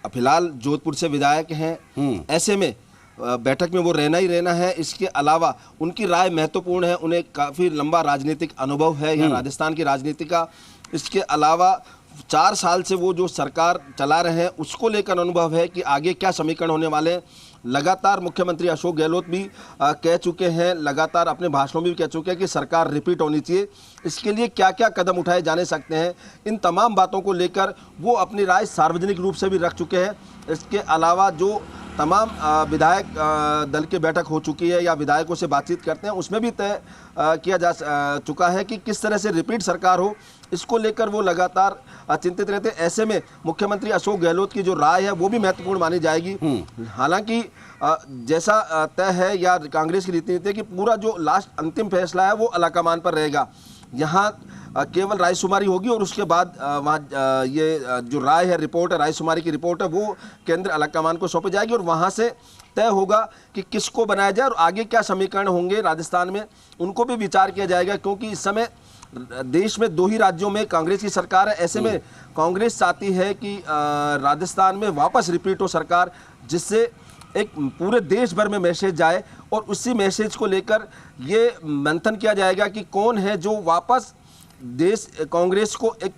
फिलहाल जोधपुर से विधायक हैं, ऐसे में बैठक में वो रहना ही रहना है। इसके अलावा उनकी राय महत्वपूर्ण है, उन्हें काफ़ी लंबा राजनीतिक अनुभव है या राजस्थान की राजनीति का। इसके अलावा 4 साल से वो जो सरकार चला रहे हैं उसको लेकर अनुभव है कि आगे क्या समीकरण होने वाले हैं। लगातार मुख्यमंत्री अशोक गहलोत भी कह चुके हैं, लगातार अपने भाषणों में भी कह चुके हैं कि सरकार रिपीट होनी चाहिए। इसके लिए क्या क्या कदम उठाए जाने सकते हैं, इन तमाम बातों को लेकर वो अपनी राय सार्वजनिक रूप से भी रख चुके हैं। इसके अलावा जो तमाम विधायक दल की बैठक हो चुकी है या विधायकों से बातचीत करते हैं, उसमें भी तय किया जा चुका है कि किस तरह से रिपीट सरकार हो। इसको लेकर वो लगातार चिंतित रहते हैं। ऐसे में मुख्यमंत्री अशोक गहलोत की जो राय है वो भी महत्वपूर्ण मानी जाएगी। हालांकि जैसा तय है या कांग्रेस की रीति है कि पूरा जो लास्ट अंतिम फैसला है वो अलाकमान पर रहेगा। यहाँ केवल रायशुमारी होगी और उसके बाद वहाँ ये जो राय है, रिपोर्ट है, रायशुमारी की रिपोर्ट है, वो केंद्र अलाकमान को सौंपी जाएगी और वहाँ से तय होगा कि किसको बनाया जाए और आगे क्या समीकरण होंगे राजस्थान में, उनको भी विचार किया जाएगा। क्योंकि इस समय देश में 2 ही राज्यों में कांग्रेस की सरकार है। ऐसे में कांग्रेस चाहती है कि राजस्थान में वापस रिपीट हो सरकार, जिससे एक पूरे देश भर में मैसेज जाए और उसी मैसेज को लेकर ये मंथन किया जाएगा कि कौन है जो वापस देश कांग्रेस को एक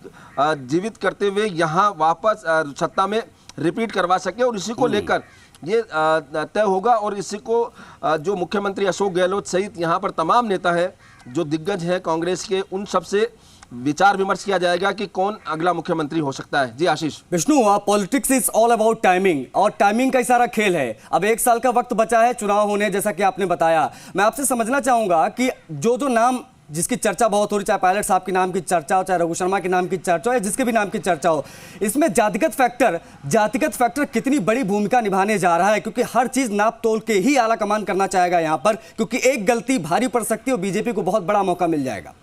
जीवित करते हुए यहाँ वापस सत्ता में रिपीट करवा सके। और इसी को लेकर ये तय होगा और इसी को जो मुख्यमंत्री अशोक गहलोत सहित यहाँ पर तमाम नेता है जो दिग्गज हैं कांग्रेस के, उन सबसे विचार विमर्श किया जाएगा कि कौन अगला मुख्यमंत्री हो सकता है। Ji Ashish. Vishnu, politics is all about timing और टाइमिंग का ही सारा खेल है। अब 1 साल का वक्त बचा है चुनाव होने, जैसा कि आपने बताया। मैं आपसे समझना चाहूंगा कि जो नाम जिसकी चर्चा बहुत हो रही, चाहे पायलट साहब के नाम की चर्चा हो, चाहे रघु शर्मा के नाम की चर्चा हो या जिसके भी नाम की चर्चा हो, इसमें जातिगत फैक्टर कितनी बड़ी भूमिका निभाने जा रहा है? क्योंकि हर चीज नाप तोल के ही आला कमान करना चाहेगा यहां पर, क्योंकि एक गलती भारी पड़ सकती है और बीजेपी को बहुत बड़ा मौका मिल जाएगा।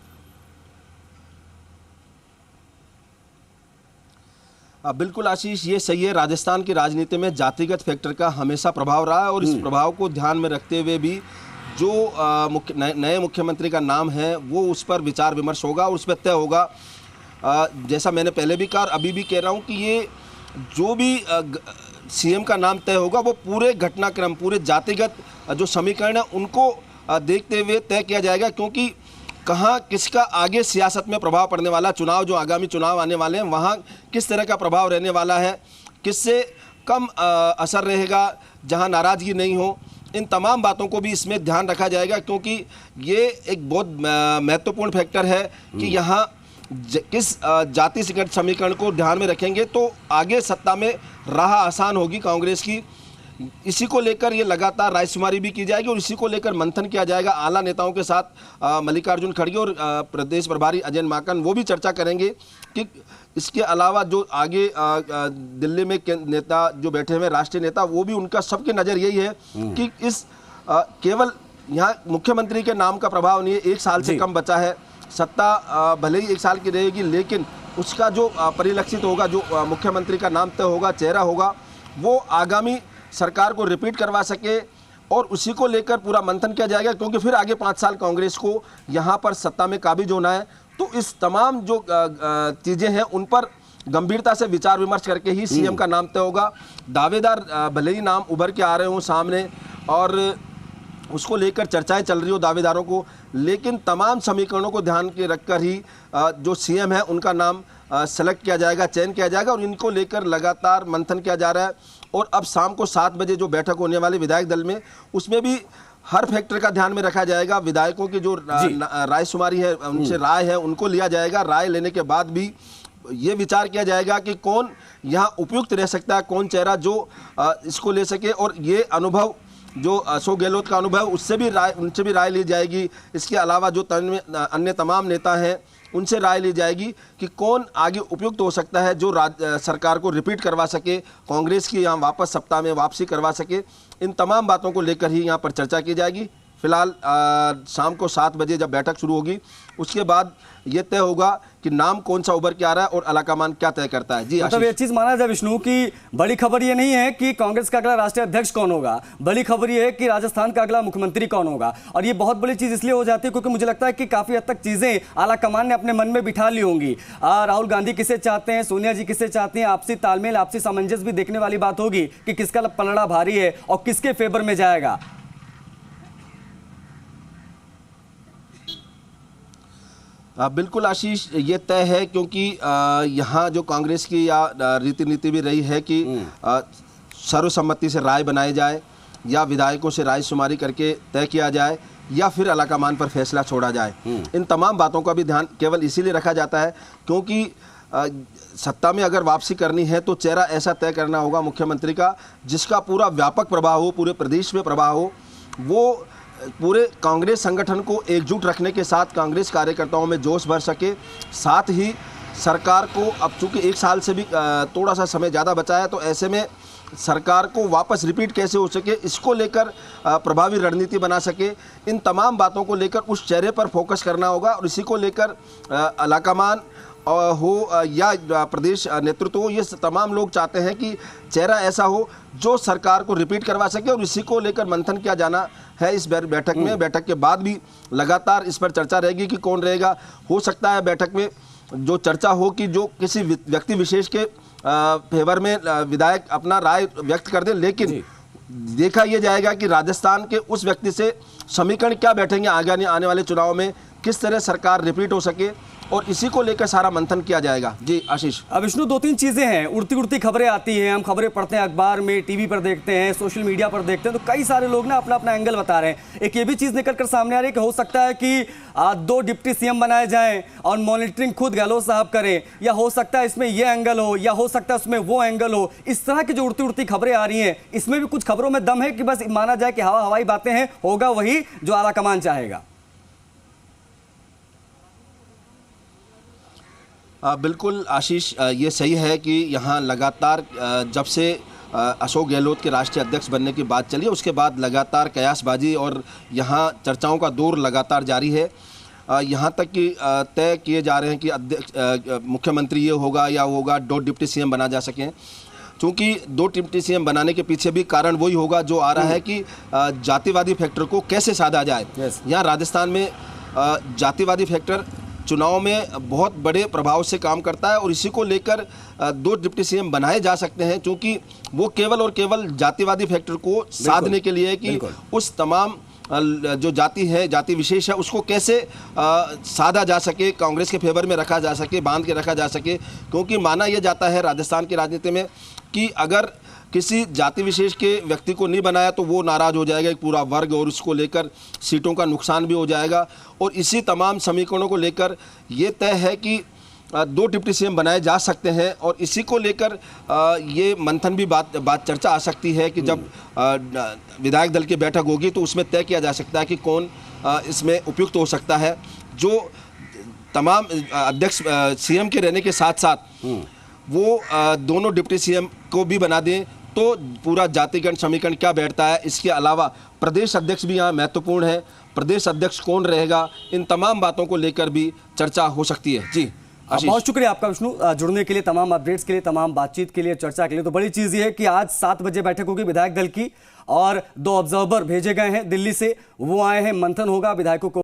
बिल्कुल आशीष, ये सही है। राजस्थान की राजनीति में जातिगत फैक्टर का हमेशा प्रभाव रहा है और इस प्रभाव को ध्यान में रखते हुए भी जो नए मुख्यमंत्री का नाम है वो उस पर विचार विमर्श होगा और उस पर तय होगा। जैसा मैंने पहले भी कहा और अभी भी कह रहा हूँ कि ये जो भी सीएम का नाम तय होगा वो पूरे घटनाक्रम, पूरे जातिगत जो समीकरण है उनको देखते हुए तय किया जाएगा। क्योंकि कहाँ किसका आगे सियासत में प्रभाव पड़ने वाला, चुनाव जो आगामी चुनाव आने वाले हैं वहाँ किस तरह का प्रभाव रहने वाला है, किससे कम असर रहेगा, जहाँ नाराज़गी नहीं हो, इन तमाम बातों को भी इसमें ध्यान रखा जाएगा। क्योंकि ये एक बहुत महत्वपूर्ण फैक्टर है कि यहाँ किस जाति समीकरण को ध्यान में रखेंगे तो आगे सत्ता में राह आसान होगी कांग्रेस की। इसी को लेकर ये लगातार रायशुमारी भी की जाएगी और इसी को लेकर मंथन किया जाएगा आला नेताओं के साथ। मल्लिकार्जुन खड़गे और प्रदेश प्रभारी अजय माकन वो भी चर्चा करेंगे कि इसके अलावा जो आगे दिल्ली में नेता जो बैठे हुए राष्ट्रीय नेता, वो भी उनका सबकी नज़र यही है कि इस केवल यहाँ मुख्यमंत्री के नाम का प्रभाव नहीं है। 1 साल से कम बचा है, सत्ता भले ही 1 साल की रहेगी लेकिन उसका जो परिलक्षित होगा, जो मुख्यमंत्री का नाम तय होगा, चेहरा होगा, वो आगामी सरकार को रिपीट करवा सके और उसी को लेकर पूरा मंथन किया जाएगा। क्योंकि फिर आगे 5 साल कांग्रेस को यहाँ पर सत्ता में काबिज होना है। तो इस तमाम जो चीज़ें हैं उन पर गंभीरता से विचार विमर्श करके ही सीएम का नाम तय होगा। दावेदार भले ही नाम उभर के आ रहे हों सामने और उसको लेकर चर्चाएं चल रही हो दावेदारों को, लेकिन तमाम समीकरणों को ध्यान के रखकर ही जो सीएम है उनका नाम सेलेक्ट किया जाएगा, चयन किया जाएगा और इनको लेकर लगातार मंथन किया जा रहा है। और अब शाम को 7 बजे जो बैठक होने वाली विधायक दल में, उसमें भी हर फैक्टर का ध्यान में रखा जाएगा। विधायकों की जो रायशुमारी है, उनसे राय है, उनको लिया जाएगा। राय लेने के बाद भी ये विचार किया जाएगा कि कौन यहाँ उपयुक्त रह सकता है, कौन चेहरा जो इसको ले सके। और ये अनुभव जो अशोक गहलोत का अनुभव, उससे भी उनसे भी राय ली जाएगी। इसके अलावा जो अन्य तमाम नेता हैं उनसे राय ली जाएगी कि कौन आगे उपयुक्त हो सकता है जो सरकार को रिपीट करवा सके, कांग्रेस की यहाँ वापस सत्ता में वापसी करवा सके। इन तमाम बातों को लेकर ही यहाँ पर चर्चा की जाएगी। फिलहाल शाम को 7 बजे जब बैठक शुरू होगी उसके बाद ये तय होगा कि नाम कौन सा उभर के आ रहा है और अलाकमान क्या तय करता है। जी मतलब ये चीज माना जाए विष्णु की बड़ी खबर ये नहीं है कि कांग्रेस का अगला राष्ट्रीय अध्यक्ष कौन होगा, बड़ी खबर ये है कि राजस्थान का अगला मुख्यमंत्री कौन होगा। और ये बहुत बड़ी चीज इसलिए हो जाती है क्योंकि मुझे लगता है कि काफी हद तक चीजें आलाकमान ने अपने मन में बिठा ली होंगी। राहुल गांधी किसे चाहते हैं, सोनिया जी किसे चाहती हैं, आपसी तालमेल आपसी सामंजस्य भी देखने वाली बात होगी कि किसका पलड़ा भारी है और किसके फेवर में जाएगा। बिल्कुल आशीष, ये तय है क्योंकि यहाँ जो कांग्रेस की या रीति नीति भी रही है कि सर्वसम्मति से राय बनाई जाए या विधायकों से राय शुमारी करके तय किया जाए या फिर अलाकमान पर फैसला छोड़ा जाए। इन तमाम बातों का भी ध्यान केवल इसीलिए रखा जाता है क्योंकि सत्ता में अगर वापसी करनी है तो चेहरा ऐसा तय करना होगा मुख्यमंत्री का जिसका पूरा व्यापक प्रभाव हो, पूरे प्रदेश में प्रभाव हो, वो पूरे कांग्रेस संगठन को एकजुट रखने के साथ कांग्रेस कार्यकर्ताओं में जोश भर सके। साथ ही सरकार को अब चूंकि 1 साल से भी थोड़ा सा समय ज़्यादा बचा है तो ऐसे में सरकार को वापस रिपीट कैसे हो सके इसको लेकर प्रभावी रणनीति बना सके। इन तमाम बातों को लेकर उस चेहरे पर फोकस करना होगा और इसी को लेकर अलाकमान हो या प्रदेश नेतृत्व हो, ये तमाम लोग चाहते हैं कि चेहरा ऐसा हो जो सरकार को रिपीट करवा सके और इसी को लेकर मंथन किया जाना है इस बैठक में। बैठक के बाद भी लगातार इस पर चर्चा रहेगी कि कौन रहेगा। हो सकता है बैठक में जो चर्चा हो कि जो किसी व्यक्ति विशेष के फेवर में विधायक अपना राय व्यक्त कर दें, लेकिन देखा यह जाएगा कि राजस्थान के उस व्यक्ति से समीकरण क्या बैठेंगे आने वाले चुनाव में, किस तरह सरकार रिपीट हो सके और इसी को लेकर सारा मंथन किया जाएगा। जी आशीष। अब विष्णु 2-3 चीजें हैं, उड़ती उड़ती खबरें आती हैं, हम खबरें पढ़ते हैं अखबार में, टीवी पर देखते हैं, सोशल मीडिया पर देखते हैं, तो कई सारे लोग ना अपना अपना एंगल बता रहे हैं। एक ये भी चीज निकल कर सामने आ रही है कि हो सकता है कि 2 डिप्टी सीएम बनाए जाएं और मॉनिटरिंग खुद गहलोत साहब करें, या हो सकता है इसमें ये एंगल हो या हो सकता है उसमें वो एंगल हो। इस तरह की जो उड़ती उड़ती खबरें आ रही हैं इसमें भी कुछ खबरों में दम है कि बस माना जाए कि हवाई बातें हैं, होगा वही जो आलाकमान चाहेगा। बिल्कुल आशीष, ये सही है कि यहाँ लगातार जब से अशोक गहलोत के राष्ट्रीय अध्यक्ष बनने की बात चली है उसके बाद लगातार कयासबाजी और यहाँ चर्चाओं का दौर लगातार जारी है। यहाँ तक कि तय किए जा रहे हैं कि मुख्यमंत्री ये होगा या वो होगा, 2 डिप्टी सीएम बना जा सकें। चूँकि 2 डिप्टी सीएम बनाने के पीछे भी कारण वही होगा जो आ रहा है कि जातिवादी फैक्टर को कैसे साधा जाए। यहाँ राजस्थान में जातिवादी फैक्टर चुनाव में बहुत बड़े प्रभाव से काम करता है और इसी को लेकर 2 डिप्टी सीएम बनाए जा सकते हैं क्योंकि वो केवल और केवल जातिवादी फैक्टर को साधने के लिए कि उस तमाम जो जाति है, जाति विशेष है, उसको कैसे साधा जा सके, कांग्रेस के फेवर में रखा जा सके, बांध के रखा जा सके। क्योंकि माना यह जाता है राजस्थान की राजनीति में कि अगर किसी जाति विशेष के व्यक्ति को नहीं बनाया तो वो नाराज हो जाएगा एक पूरा वर्ग और उसको लेकर सीटों का नुकसान भी हो जाएगा। और इसी तमाम समीकरणों को लेकर ये तय है कि 2 डिप्टी सीएम बनाए जा सकते हैं और इसी को लेकर ये मंथन भी बात चर्चा आ सकती है कि जब विधायक दल की बैठक होगी तो उसमें तय किया जा सकता है कि कौन इसमें उपयुक्त हो सकता है, जो तमाम अध्यक्ष सीएम के रहने के साथ साथ वो दोनों डिप्टी सीएम को भी बना दें तो पूरा जातिगण समीकरण क्या बैठता है। इसके अलावा प्रदेश अध्यक्ष भी यहाँ महत्वपूर्ण है, प्रदेश अध्यक्ष कौन रहेगा, इन तमाम बातों को लेकर भी चर्चा हो सकती है। जी बहुत शुक्रिया आपका विष्णु, जुड़ने के लिए, तमाम अपडेट्स के लिए, तमाम बातचीत के लिए, चर्चा के लिए। तो बड़ी चीज ये है कि आज 7 बजे बैठक होगी विधायक दल की और 2 ऑब्जर्वर भेजे गए हैं दिल्ली से, वो आए हैं, मंथन होगा, विधायकों को